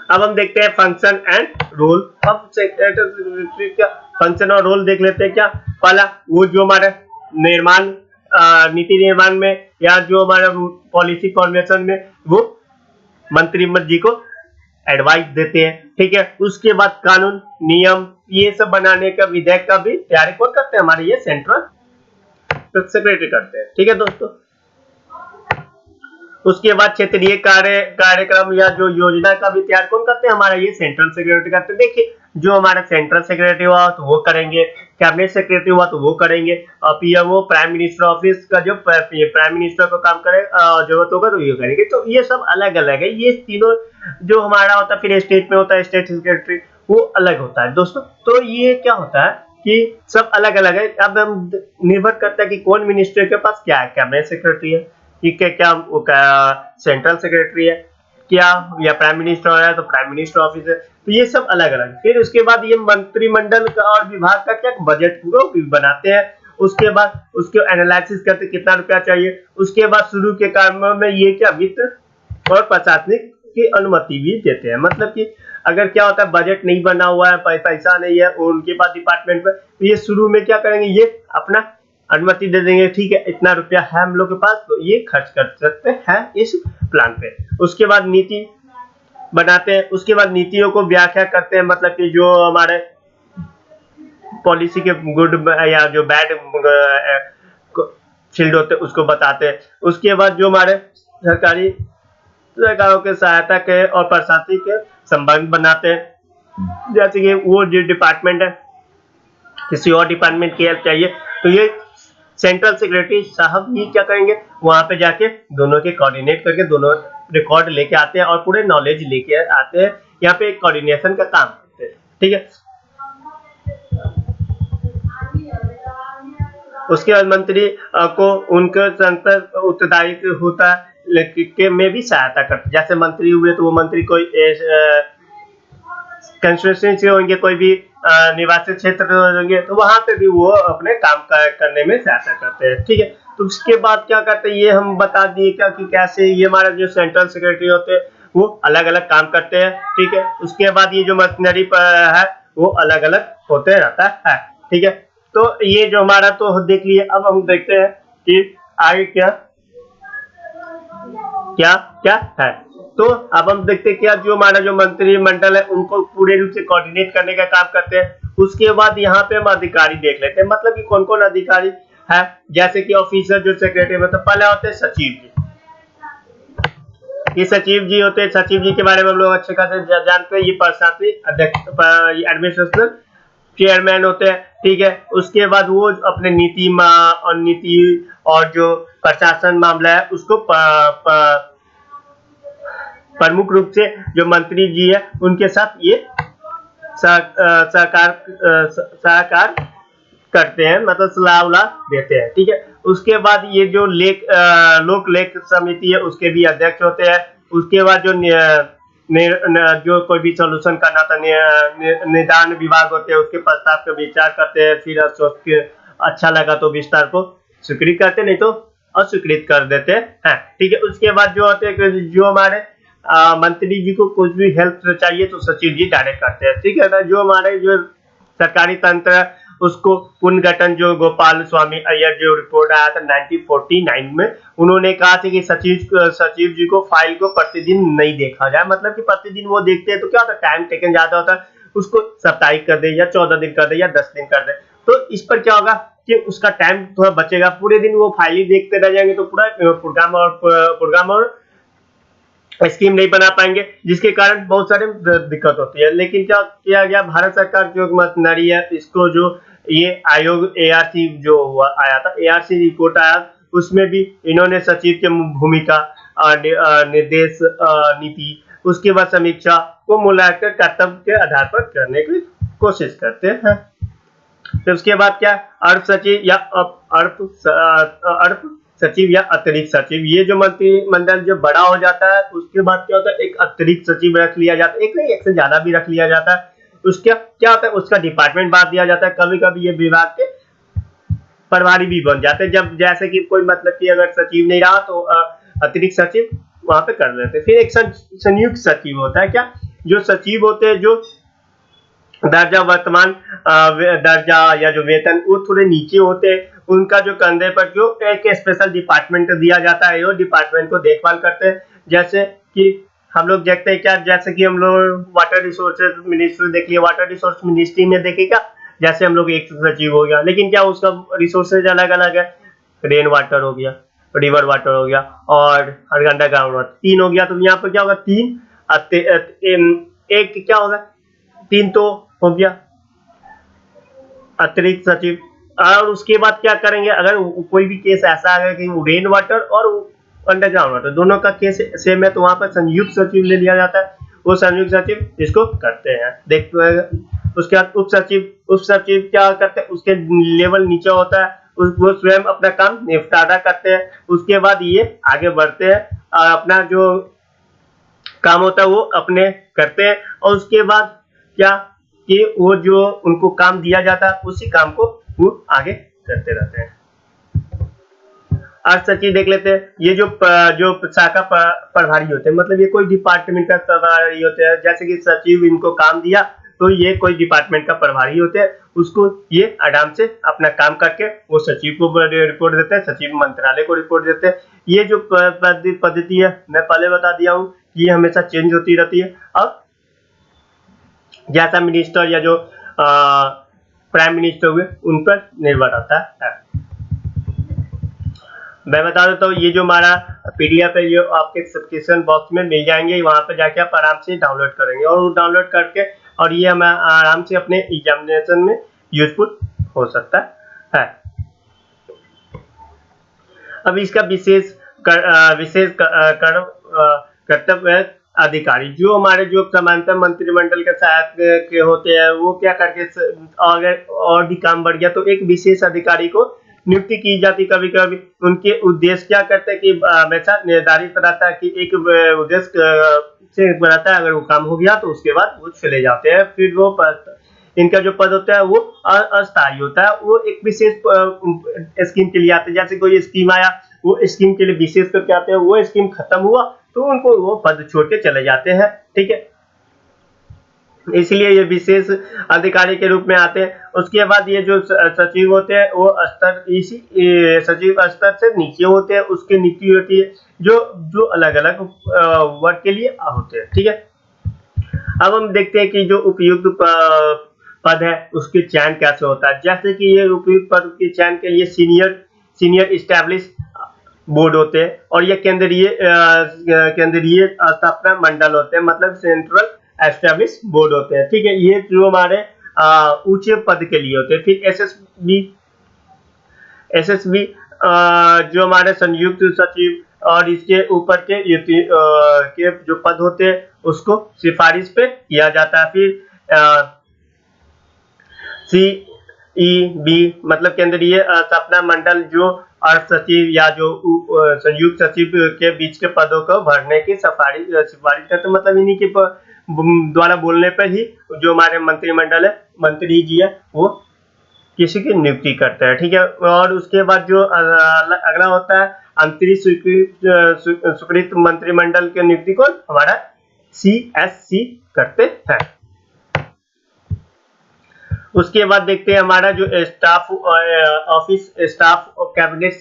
अब हम देखते हैं फंक्शन एंड रोल। अब सेक्रेटरी का फंक्शन और रोल देख लेते हैं। क्या पहला, वो जो हमारे निर्माण नीति निर्माण में या जो हमारा पॉलिसी फॉर्मेशन में वो मंत्रिमंडल जी को एडवाइस देते हैं, ठीक है। उसके बाद कानून नियम ये सब बनाने का, विधेयक का भी तैयारी कौन करते हैं, हमारे ये सेंट्रल सेक्रेटरी करते हैं, ठीक है दोस्तों। उसके बाद क्षेत्रीय कार्यक्रम या जो योजना का भी तैयार कौन करते हैं, हमारा ये सेंट्रल सेक्रेटरी करते हैं। देखिए, जो हमारा सेंट्रल सेक्रेटरी हुआ तो वो करेंगे, कैबिनेट सेक्रेटरी हुआ तो वो करेंगे, और पीएमओ प्राइम मिनिस्टर ऑफिस का जो प्राइम मिनिस्टर को काम करे जरूरत होगा तो ये करेंगे। तो ये सब अलग अलग है, ये तीनों जो हमारा होता है। फिर स्टेट में होता है स्टेट सेक्रेटरी, वो अलग होता है दोस्तों। तो ये क्या होता है कि सब अलग अलग है। अब हम निर्भर करता है कि कौन मिनिस्टर के पास क्या है, कैबिनेट सेक्रेटरी है, क्या वो सेंट्रल सेक्रेटरी है, क्या या प्राइम मिनिस्टर है तो प्राइम मिनिस्टर ऑफिस है। तो ये सब अलग अलग। फिर उसके बाद ये मंत्रिमंडल का और विभाग का क्या बजट को बनाते हैं। उसके बाद उसके एनालिसिस करते कितना रुपया चाहिए। उसके बाद शुरू के कामों में ये क्या वित्त और प्रशासनिक की अनुमति भी देते हैं। मतलब कि अगर क्या होता है बजट नहीं बना हुआ है, पैसा नहीं है उनके पास डिपार्टमेंट में, तो ये शुरू में क्या करेंगे, ये अपना अनुमति दे देंगे, ठीक है इतना रुपया है हम लोग के पास तो ये खर्च कर सकते हैं इस प्लान पे। उसके बाद नीति बनाते हैं। उसके बाद नीतियों को व्याख्या करते हैं, मतलब कि जो हमारे पॉलिसी के गुड या जो बैड फील्ड होते हैं उसको बताते हैं। उसके बाद जो हमारे सरकारों के सहायता के और प्रशासनिक के संबंध बनाते हैं। जैसे कि वो जो डिपार्टमेंट है किसी और डिपार्टमेंट की हेल्प चाहिए तो ये सेंट्रल सेक्रेटरी साहब ही क्या करेंगे, वहां पे जाके दोनों के कोऑर्डिनेट करके दोनों रिकॉर्ड लेके आते हैं और पूरे नॉलेज लेके आते हैं। यहाँ पे कोऑर्डिनेशन का काम करते हैं, ठीक है। उसके बाद मंत्री को उनके उत्तरदायित्व होता है के में भी सहायता करते। जैसे मंत्री हुए तो वो मंत्री कोई कंस्टिट्यूएंसी होंगे, कोई भी निवासी क्षेत्र होंगे तो वहां पे भी वो अपने काम करने में सहायता करते हैं, ठीक है। तो उसके बाद क्या करते हैं ये हम बता दिए क्या कि कैसे ये हमारा जो सेंट्रल सेक्रेटरी होते हैं वो अलग अलग काम करते हैं, ठीक है। उसके बाद ये जो मशीनरी है वो अलग अलग होते रहता है, ठीक है। तो ये जो हमारा तो देख लिए। अब हम देखते हैं कि आगे क्या क्या क्या है। तो अब हम देखते हैं क्या जो हमारा जो मंत्रिमंडल है उनको पूरे रूप से कोऑर्डिनेट करने का काम करते हैं। उसके बाद यहाँ पे हम अधिकारी देख लेते हैं, मतलब कि कौन कौन अधिकारी है। जैसे कि ऑफिसर जो सेक्रेटरी मतलब पहले होते हैं सचिव जी। ये सचिव जी होते हैं, सचिव जी के बारे में हम लोग अच्छे खासे जानते हैं। ये प्रशासनिक अध्यक्ष एडमिनिस्ट्रेशन चेयरमैन होते हैं, ठीक है। उसके बाद वो अपने नीति और जो प्रशासन मामला है उसको प्रमुख रूप से जो मंत्री जी है उनके साथ ये सहकार करते हैं, मतलब सलाह देते हैं, ठीक है। उसके बाद ये जो लोक लेख समिति है उसके भी अध्यक्ष होते हैं। उसके बाद जो कोई भी सोल्यूशन करना था निदान विभाग होते हैं उसके प्रस्ताव का विचार करते हैं। फिर सोच के अच्छा लगा तो विस्तार को स्वीकृत करते, नहीं तो अस्वीकृत कर देते हैं, ठीक है। उसके बाद जो होते हैं जो हमारे मंत्री जी को कुछ भी हेल्प चाहिए तो सचिव जी डायरेक्ट करते हैं, ठीक है ना। जो हमारे जो सरकारी तंत्र है उसको पुनर्गठन जो गोपाल स्वामी अय्यर जो रिपोर्ट आया था 1949 में, उन्होंने कहा था कि सचिव जी को फाइल को प्रतिदिन नहीं देखा जाए। मतलब कि प्रतिदिन वो देखते हैं तो क्या होता है टाइम टेकन ज्यादा होता है, उसको साप्ताहिक कर दे या 14 दिन कर दे या 10 दिन कर दे। तो इस पर क्या होगा कि उसका टाइम थोड़ा बचेगा। पूरे दिन वो फाइल ही देखते रह जाएंगे तो पूरा प्रोग्राम और स्कीम नहीं बना पाएंगे, जिसके कारण बहुत सारे दिक्कत होती है। लेकिन क्या किया गया, भारत सरकार जो मशीनरी है इसको जो ये आयोग एआरसी जो हुआ आया था, एआरसी रिपोर्ट आया उसमें भी इन्होंने सचिव की भूमिका निर्देश नीति उसके बाद समीक्षा को मूल्यांकन कर्तव्य के आधार पर करने की कोशिश करते हैं। फिर उसके बाद क्या अर्थ सचिव या अर्थ सचिव या अतिरिक्त सचिव, ये जो मंत्रिमंडल जो बड़ा हो जाता है उसके बाद क्या होता है एक अतिरिक्त सचिव रख लिया जाता है, एक नहीं एक से ज्यादा भी रख लिया जाता है। उसका क्या होता है उसका डिपार्टमेंट बांट दिया जाता है। कभी कभी ये विभाग के प्रभारी भी बन जाते हैं, जब जैसे कि कोई मतलब कि अगर सचिव नहीं रहा तो अतिरिक्त सचिव वहां पे कर देते हैं। फिर एक संयुक्त सचिव होता है, क्या जो सचिव होते हैं, जो दर्जा वर्तमान दर्जा या जो वेतन वो थोड़े नीचे होते हैं, उनका जो कंधे पर जो एक स्पेशल डिपार्टमेंट दिया जाता है, वो डिपार्टमेंट को देखभाल करते हैं। जैसे कि हम लोग देखते हैं क्या, जैसे कि हम लोग वाटर रिसोर्सेज मिनिस्ट्री देख लिया, वाटर रिसोर्स मिनिस्ट्री में देखे क्या, जैसे हम लोग एक सचिव हो गया, लेकिन क्या उसका रिसोर्सेज अलग अलग है, रेन वाटर हो गया, रिवर वाटर हो गया और अंडरग्राउंड वाटर, 3 हो गया। तो यहाँ पर क्या होगा, 3 एक क्या होगा, 3 तो हो गया अतिरिक्त सचिव। और उसके बाद क्या करेंगे, अगर कोई भी केस ऐसा आ गया कि रेन वाटर और अंडरग्राउंड वाटर दोनों का केस सेम है, तो वहां पर संयुक्त सचिव ले लिया जाता है, वो संयुक्त सचिव इसको करते हैं, देखते हैं। उसके बाद उप सचिव क्या करते हैं, उसके लेवल नीचे होता है, वो स्वयं अपना काम निपटारा करते हैं। उसके बाद ये आगे बढ़ते हैं और अपना जो काम होता है वो अपने करते हैं, और उसके बाद क्या कि वो जो उनको काम दिया जाता है उसी काम को वो आगे करते रहते हैं। अर्थ सचिव देख लेते हैं, ये जो शाखा प्रभारी होते हैं, मतलब ये कोई डिपार्टमेंट का प्रभारी होते हैं। जैसे कि सचिव इनको काम दिया तो ये कोई डिपार्टमेंट का प्रभारी होते हैं, उसको ये आराम से अपना काम करके वो सचिव को रिपोर्ट देते हैं, सचिव मंत्रालय को रिपोर्ट देते हैं। ये जो पद्धति है मैं पहले बता दिया हूँ, ये हमेशा चेंज होती रहती है, और जैसा मिनिस्टर या जो प्राइम मिनिस्टर हुए उन पर निर्भर रहता है। मैं बता देता हूँ, ये जो हमारा पीडीएफ है ये आपके सब्सक्रिप्शन बॉक्स में मिल जाएंगे, वहां पर जाके आप आराम से डाउनलोड करेंगे, और डाउनलोड करके और ये हमें आराम से अपने एग्जामिनेशन में यूजफुल हो सकता है। अब इसका विशेष कर्तव्य है अधिकारी, जो हमारे जो समांतर मंत्रिमंडल के सहायक के होते हैं, वो क्या करके अगर और भी काम बढ़ गया तो एक विशेष अधिकारी को नियुक्ति की जाती। कभी कभी उनके उद्देश्य क्या करते हैं कि हमेशा निर्धारित रहता है कि एक उद्देश्य से रहता है, अगर वो काम हो गया तो उसके बाद वो चले जाते हैं। फिर वो इनका जो पद होता है वो अस्थायी होता है, वो एक विशेष स्कीम के लिए आते हैं। जैसे कोई स्कीम आया, वो स्कीम के लिए विशेष करके आते हैं, वो स्कीम खत्म हुआ तो उनको वो पद छोड़ के चले जाते हैं, ठीक है, इसलिए ये विशेष अधिकारी के रूप में आते हैं। उसके बाद ये जो सचिव होते हैं वो स्तर इसी सचिव स्तर से नीचे होते हैं, उसकी नियुक्ति होती है जो अलग अलग वर्ग के लिए होते हैं, ठीक है। अब हम देखते हैं कि जो उपयुक्त पद है उसके चयन कैसे होता है। जैसे कि ये उपयुक्त पद के चयन के लिए सीनियर एस्टैब्लिश बोर्ड होते हैं, और ये केंद्रीय स्थापना मंडल होते हैं, मतलब सेंट्रल एस्टैब्लिश बोर्ड होते हैं, ठीक है। ये जो हमारे ऊंचे पद के लिए होते हैं। फिर एसएसबी जो हमारे संयुक्त सचिव और इसके ऊपर के जो पद होते हैं उसको सिफारिश पे किया जाता है। फिर CEB मतलब केंद्रीय स्थापना मंडल, जो अर्थ सचिव या जो संयुक्त सचिव के बीच के पदों को भरने की सिफारिश करते, मतलब इन्हीं के द्वारा बोलने पर ही जो हमारे मंत्रिमंडल है, मंत्री जी है, वो किसी की नियुक्ति करते हैं, ठीक है। और उसके बाद जो अगला होता है अंतरिम स्वीकृत मंत्रिमंडल के नियुक्ति को हमारा CSC करते हैं। उसके बाद देखते हैं हमारा जो स्टाफ ऑफिस स्टाफ और कैबिनेट